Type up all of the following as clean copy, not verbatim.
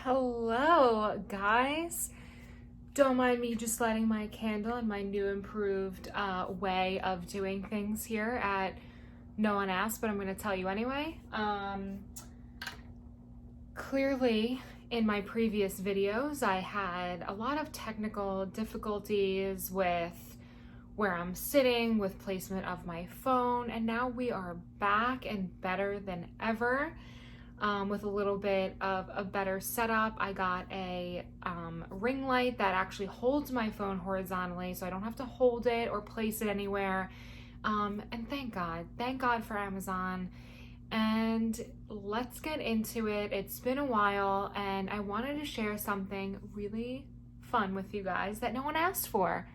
Hello, guys. Don't mind me just lighting my candle and my new improved way of doing things here at No One Asked, but I'm going to tell you anyway. Clearly, in my previous videos, I had a lot of technical difficulties with where I'm sitting, with placement of my phone, and now we are back and better than ever. With a little bit of a better setup. I got a ring light that actually holds my phone horizontally so I don't have to hold it or place it anywhere. And thank God for Amazon. And let's get into it. It's been a while and I wanted to share something really fun with you guys that no one asked for.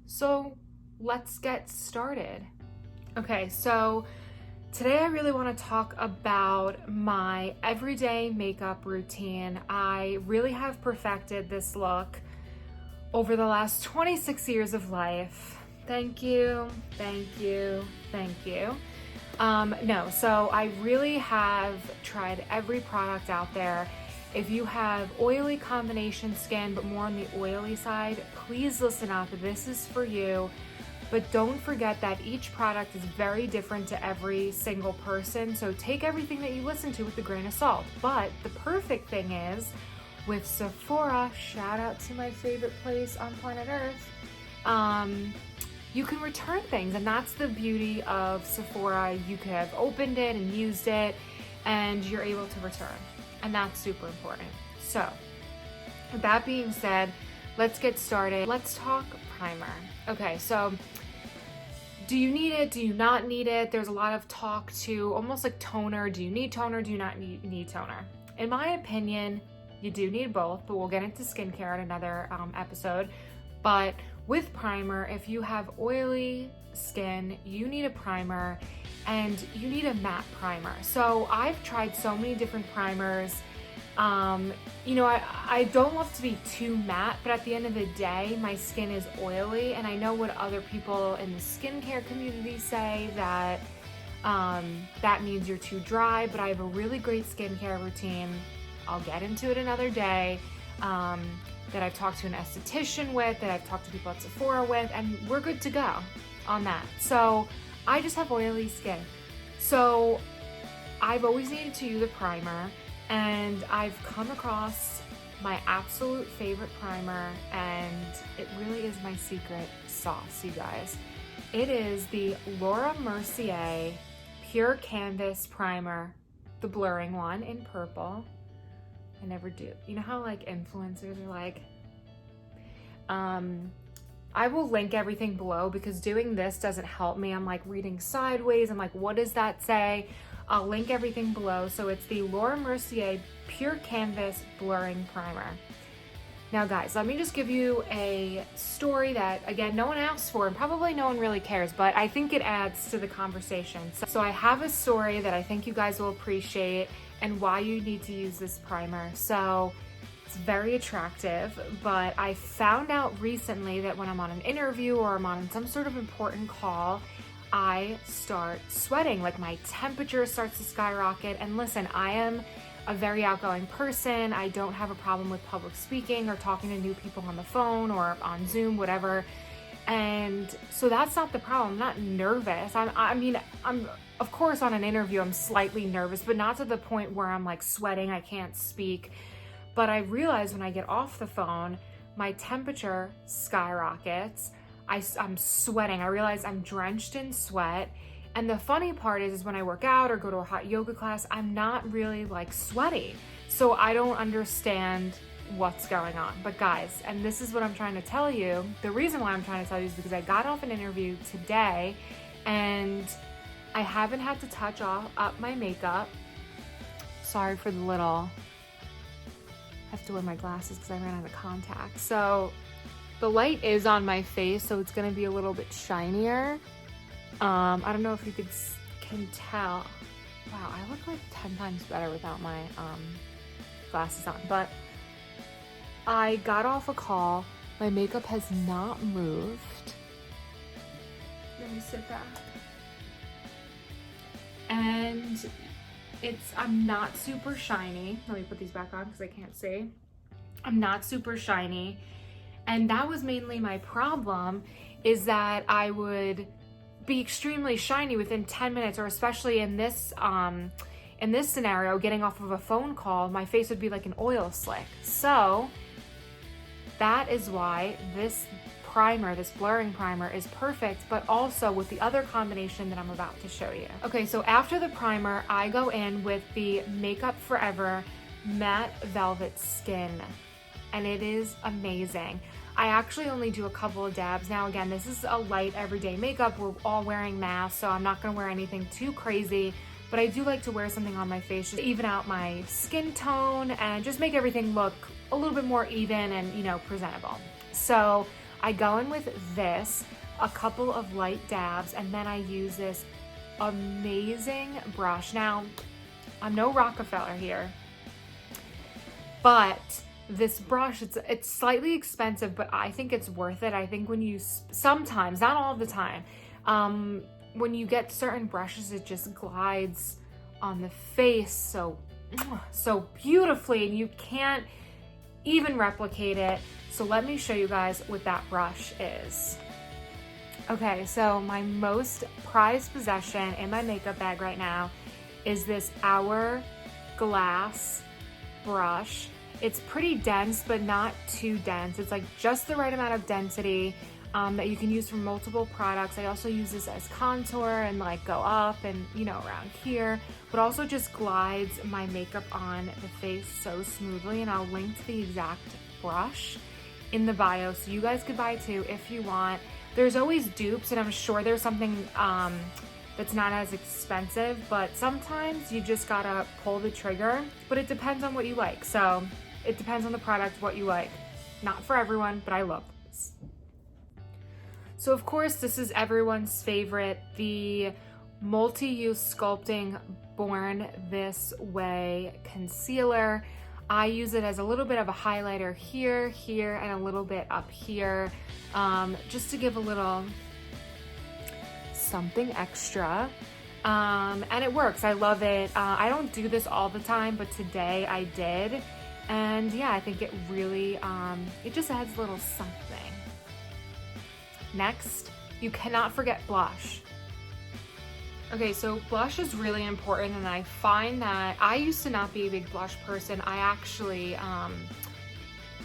So let's get started. Okay, so today I really want to talk about my everyday makeup routine. I really have perfected this look over the last 26 years of life. Thank you, thank you, thank you. So I really have tried every product out there. If you have oily combination skin, but more on the oily side, please listen up. This is for you. But don't forget that each product is very different to every single person, so take everything that you listen to with a grain of salt. But the perfect thing is, with Sephora, shout out to my favorite place on planet Earth, you can return things, and that's the beauty of Sephora. You could have opened it and used it, and you're able to return, and that's super important. So, with that being said, let's get started. Let's talk primer. Okay, so do you need it? Do you not need it? There's a lot of talk to almost like toner. Do you need toner? Do you not need toner? In my opinion, you do need both, but we'll get into skincare in another episode. But with primer, if you have oily skin, you need a primer and you need a matte primer. So I've tried so many different primers. I don't love to be too matte, but at the end of the day, my skin is oily, and I know what other people in the skincare community say, that that means you're too dry, but I have a really great skincare routine. I'll get into it another day, that I've talked to an esthetician with, that I've talked to people at Sephora with, and we're good to go on that. So I just have oily skin. So I've always needed to use a primer. And I've come across my absolute favorite primer, and it really is my secret sauce, you guys. It is the Laura Mercier Pure Canvas Primer, the blurring one in purple. I never do. You know how like influencers are like, I will link everything below because doing this doesn't help me. I'm like reading sideways. I'm like, what does that say? I'll link everything below. So it's the Laura Mercier Pure Canvas Blurring Primer. Now guys, let me just give you a story that, again, no one asked for and probably no one really cares, but I think it adds to the conversation. So I have a story that I think you guys will appreciate and why you need to use this primer. So it's very attractive, but I found out recently that when I'm on an interview or I'm on some sort of important call, I start sweating, like my temperature starts to skyrocket. And listen, I am a very outgoing person. I don't have a problem with public speaking or talking to new people on the phone or on Zoom, whatever. And so that's not the problem. I'm not nervous. I'm of course on an interview, I'm slightly nervous, but not to the point where I'm like sweating, I can't speak. But I realize when I get off the phone, my temperature skyrockets. I'm sweating. I realize I'm drenched in sweat. And the funny part is when I work out or go to a hot yoga class, I'm not really like sweaty. So I don't understand what's going on. But guys, and this is what I'm trying to tell you. The reason why I'm trying to tell you is because I got off an interview today and I haven't had to touch up my makeup. Sorry for the little, I have to wear my glasses because I ran out of contacts. So the light is on my face, so it's gonna be a little bit shinier. I don't know if you can tell. Wow, I look like 10 times better without my glasses on. But I got off a call. My makeup has not moved. Let me sit back. And I'm not super shiny. Let me put these back on because I can't see. I'm not super shiny. And that was mainly my problem, is that I would be extremely shiny within 10 minutes, or especially in this scenario, getting off of a phone call, my face would be like an oil slick. So that is why this primer, this blurring primer, is perfect, but also with the other combination that I'm about to show you. Okay, so after the primer, I go in with the Makeup Forever Matte Velvet Skin, and it is amazing. I actually only do a couple of dabs. Now again, this is a light everyday makeup. We're all wearing masks, so I'm not gonna wear anything too crazy, but I do like to wear something on my face just to even out my skin tone and just make everything look a little bit more even and, you know, presentable. So I go in with this, a couple of light dabs, and then I use this amazing brush. Now, I'm no Rockefeller here, but this brush, it's slightly expensive, but I think it's worth it. I think when you, sometimes, not all the time, when you get certain brushes, it just glides on the face so beautifully, and you can't even replicate it. So let me show you guys what that brush is. Okay, so my most prized possession in my makeup bag right now is this Hourglass brush. It's pretty dense, but not too dense. It's like just the right amount of density that you can use for multiple products. I also use this as contour and like go up and, you know, around here, but also just glides my makeup on the face so smoothly. And I'll link to the exact brush in the bio, so you guys could buy too if you want. There's always dupes, and I'm sure there's something that's not as expensive, but sometimes you just gotta pull the trigger. But it depends on what you like. So it depends on the product, what you like. Not for everyone, but I love this. So of course, this is everyone's favorite, the Multi-Use Sculpting Born This Way Concealer. I use it as a little bit of a highlighter here, here, and a little bit up here, just to give a little something extra. And it works, I love it. I don't do this all the time, but today I did. And yeah, I think it really, it just adds a little something. Next, you cannot forget blush. Okay, so blush is really important, and I find that I used to not be a big blush person. I actually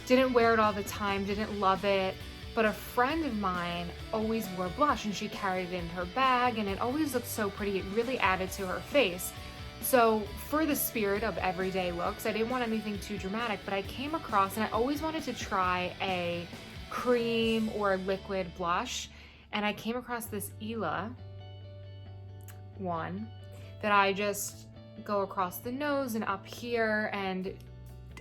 didn't wear it all the time, didn't love it, but a friend of mine always wore blush, and she carried it in her bag, and it always looked so pretty. It really added to her face. So for the spirit of everyday looks, I didn't want anything too dramatic, but I came across, and I always wanted to try a cream or liquid blush, and I came across this Ila one that I just go across the nose and up here, and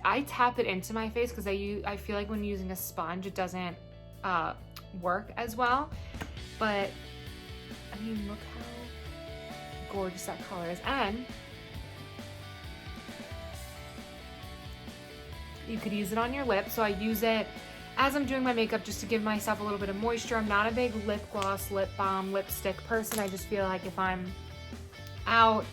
I tap it into my face because I feel like when using a sponge it doesn't work as well. But I mean, look how gorgeous that color is. And you could use it on your lips, so I use it as I'm doing my makeup just to give myself a little bit of moisture. I'm not a big lip gloss, lip balm, lipstick person. I just feel like if I'm out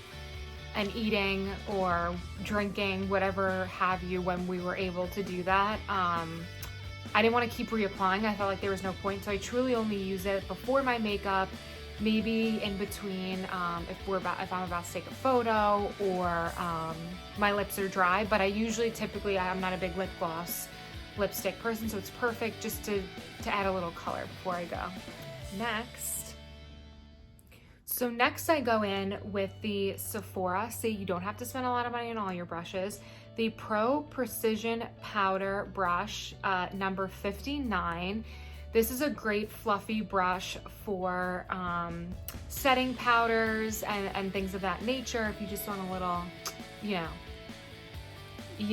and eating or drinking, whatever have you, when we were able to do that, I didn't want to keep reapplying. I felt like there was no point, so I truly only use it before my makeup, maybe in between, if I'm about to take a photo or my lips are dry. But I usually, typically, I'm not a big lip gloss lipstick person, so it's perfect just to add a little color before I go. Next I go in with the Sephora. See, you don't have to spend a lot of money on all your brushes. The Pro Precision Powder Brush, number 59. This is a great fluffy brush for setting powders and things of that nature, if you just want a little, you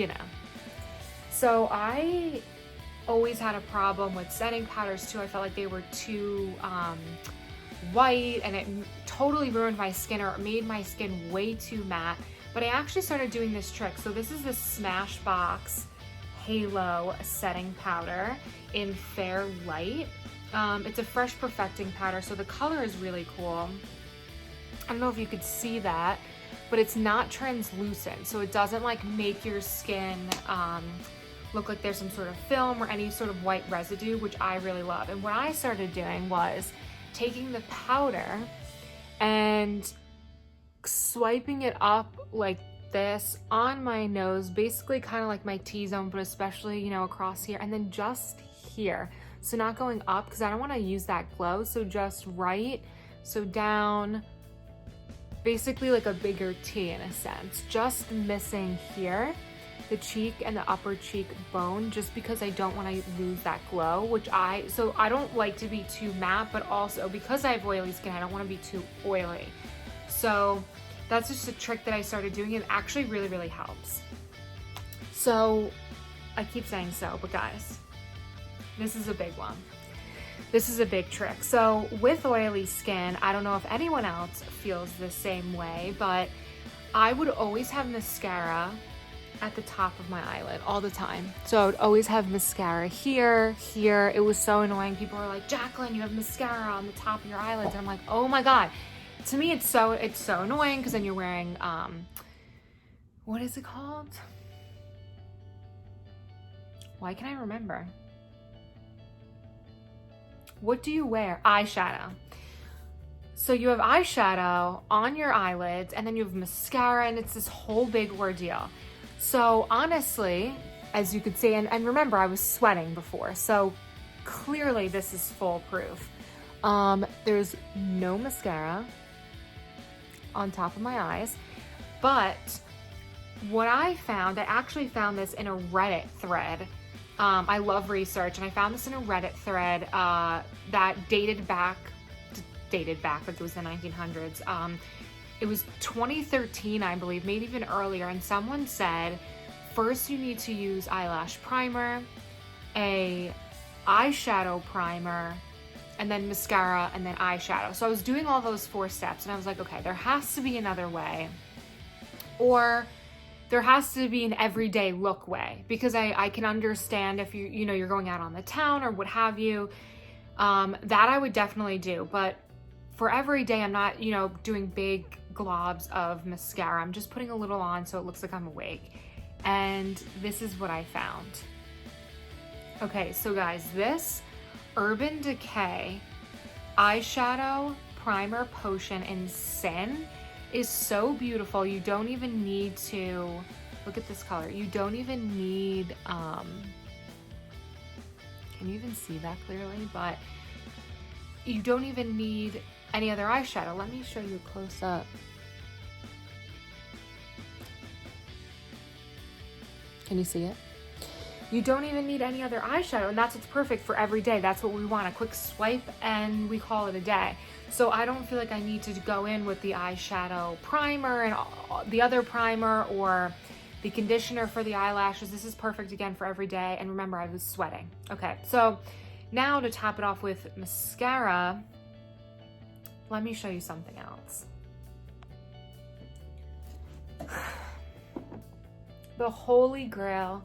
know. So I always had a problem with setting powders too. I felt like they were too white, and it totally ruined my skin, or it made my skin way too matte. But I actually started doing this trick. So this is the Smashbox Halo Setting Powder in Fair Light. It's a fresh perfecting powder, so the color is really cool. I don't know if you could see that, but it's not translucent. So it doesn't like make your skin look like there's some sort of film or any sort of white residue, which I really love. And what I started doing was taking the powder and swiping it up like this on my nose, basically kind of like my T-zone, but especially, you know, across here, and then just here. So not going up because I don't want to use that glow. So just right, so down, basically like a bigger T in a sense, just missing here, the cheek and the upper cheek bone, just because I don't want to lose that glow, so I don't like to be too matte, but also because I have oily skin, I don't want to be too oily. So that's just a trick that I started doing. It actually really, really helps. So I keep saying so, but guys, this is a big one. This is a big trick. So with oily skin, I don't know if anyone else feels the same way, but I would always have mascara at the top of my eyelid all the time. So I would always have mascara here, here. It was so annoying. People were like, Jacqueline, you have mascara on the top of your eyelids. And I'm like, oh my God. To me, it's so annoying because then you're wearing, what is it called? Why can't I remember? What do you wear? Eyeshadow. So you have eyeshadow on your eyelids and then you have mascara, and it's this whole big ordeal. So honestly, as you could see, and remember I was sweating before, so clearly this is foolproof. There's no mascara on top of my eyes, but what I found, I actually found this in a Reddit thread. I love research, and I found this in a Reddit thread that dated back like it was the 1900s. It was 2013, I believe, maybe even earlier, and someone said, first you need to use eyelash primer, a eyeshadow primer, and then mascara, and then eyeshadow. So I was doing all those 4 steps, and I was like, okay, there has to be another way, or there has to be an everyday look way, because I can understand if you're going out on the town or what have you, that I would definitely do. But for every day, I'm not, doing big globs of mascara. I'm just putting a little on so it looks like I'm awake. And this is what I found. Okay, so guys, this Urban Decay eyeshadow primer potion in Sin is so beautiful. You don't even need to, look at this color. You don't even need, can you even see that clearly? But you don't even need any other eyeshadow. Let me show you close up. Can you see it? You don't even need any other eyeshadow, and that's what's perfect for every day. That's what we want, a quick swipe and we call it a day. So I don't feel like I need to go in with the eyeshadow primer and the other primer or the conditioner for the eyelashes. This is perfect again for every day. And remember, I was sweating. Okay, so now to top it off with mascara, let me show you something else. The holy grail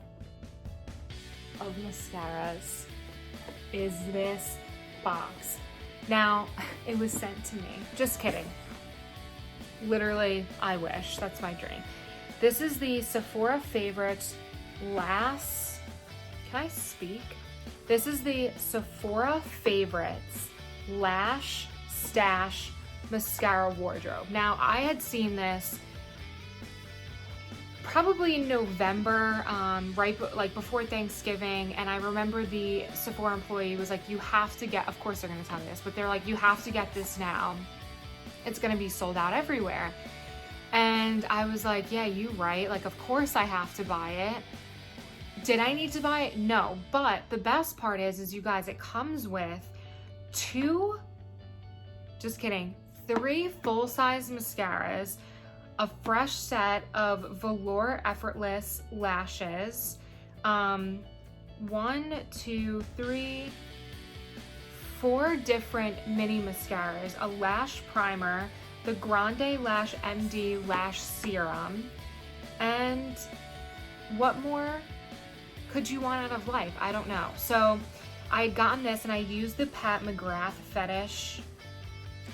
of mascaras is this box. Now, it was sent to me. Just kidding. Literally, I wish. That's my dream. This is the Sephora Favorites Lash. Can I speak? This is the Sephora Favorites Lash Stash Mascara Wardrobe. Now, I had seen this probably in November, right before Thanksgiving, and I remember the Sephora employee was like, you have to get, of course they're gonna tell me this, but they're like, you have to get this now. It's gonna be sold out everywhere. And I was like, yeah, you right, like of course I have to buy it. Did I need to buy it? No, but the best part is you guys, it comes with 3 full-size mascaras, a fresh set of Velour Effortless lashes, 1, 2, 3, 4 different mini mascaras, a lash primer, the Grande Lash MD Lash Serum, and what more could you want out of life? I don't know. So I had gotten this and I used the Pat McGrath Fetish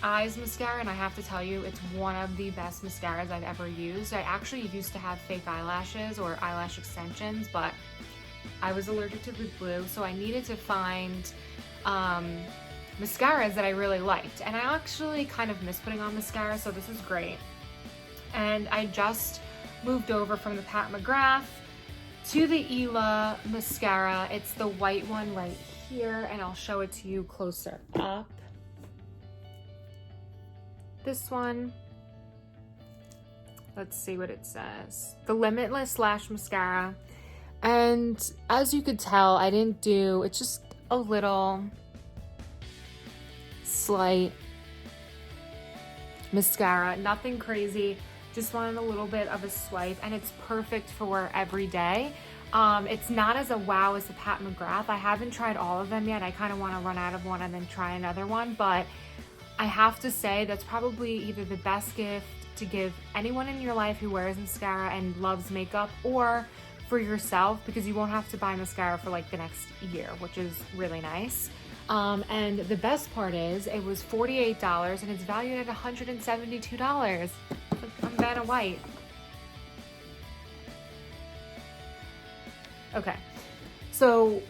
Eyes mascara, and I have to tell you, it's one of the best mascaras I've ever used. I actually used to have fake eyelashes or eyelash extensions, but I was allergic to the glue, so I needed to find mascaras that I really liked. And I actually kind of miss putting on mascara, so this is great. And I just moved over from the Pat McGrath to the Ela mascara. It's the white one right here, and I'll show it to you closer up. This one, let's see what it says. The Limitless Lash Mascara. And as you could tell, I didn't do, it's just a little slight mascara, nothing crazy. Just wanted a little bit of a swipe, and it's perfect for every day. It's not as a wow as the Pat McGrath. I haven't tried all of them yet. I kind of want to run out of one and then try another one, but I have to say that's probably either the best gift to give anyone in your life who wears mascara and loves makeup, or for yourself, because you won't have to buy mascara for like the next year, which is really nice. And the best part is it was $48 and it's valued at $172 from Vanna White. Okay, so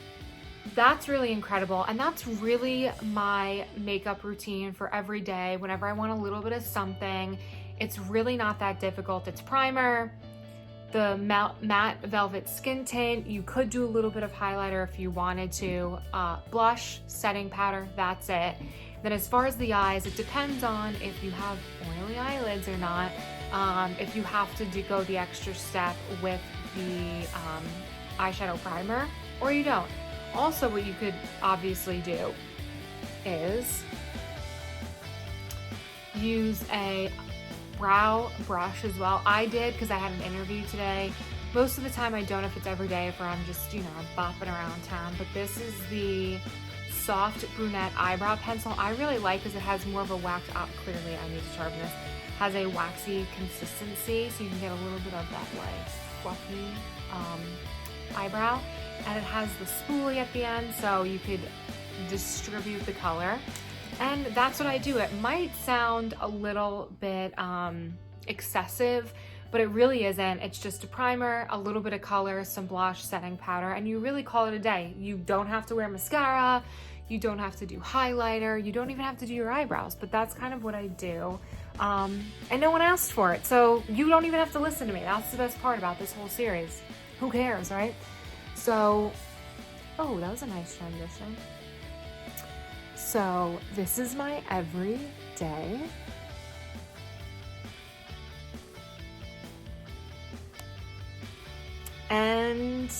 that's really incredible, and that's really my makeup routine for every day whenever I want a little bit of something. It's really not that difficult. It's primer, the matte velvet skin tint. You could do a little bit of highlighter if you wanted to, blush, setting powder, that's it. Then as far as the eyes, it depends on if you have oily eyelids or not, if you have to go the extra step with the eyeshadow primer, or you don't. Also, what you could obviously do is use a brow brush as well. I did, because I had an interview today. Most of the time I don't if it's every day, if I'm just, you know, bopping around town. But this is the Soft Brunette Eyebrow Pencil. I really like because it has more of a wax, clearly I need to sharpen this, has a waxy consistency, so you can get a little bit of that like fluffy eyebrow. And it has the spoolie at the end, so you could distribute the color. And that's what I do. It might sound a little bit excessive, but it really isn't. It's just a primer, a little bit of color, some blush, setting powder, and you really call it a day. You don't have to wear mascara, you don't have to do highlighter, you don't even have to do your eyebrows, but that's kind of what I do. And no one asked for it, so you don't even have to listen to me. That's the best part about this whole series. Who cares, right? So, oh, that was a nice transition. So this is my everyday. And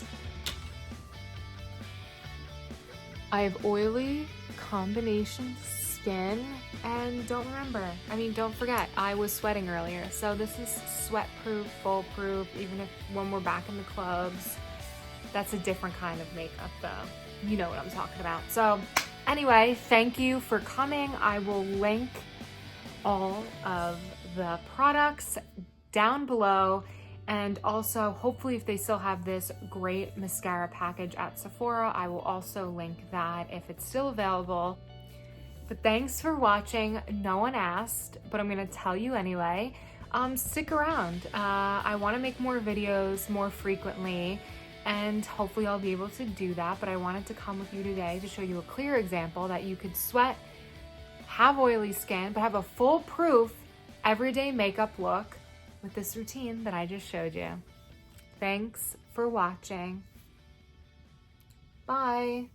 I have oily combination skin, and don't forget, I was sweating earlier. So this is sweat-proof, fool-proof, even if when we're back in the clubs. That's a different kind of makeup though. You know what I'm talking about. So anyway, thank you for coming. I will link all of the products down below, and also hopefully if they still have this great mascara package at Sephora, I will also link that if it's still available. But thanks for watching. No one asked, but I'm gonna tell you anyway. Stick around. I wanna make more videos more frequently, and hopefully I'll be able to do that, but I wanted to come with you today to show you a clear example that you could sweat, have oily skin, but have a foolproof everyday makeup look with this routine that I just showed you. Thanks for watching. Bye.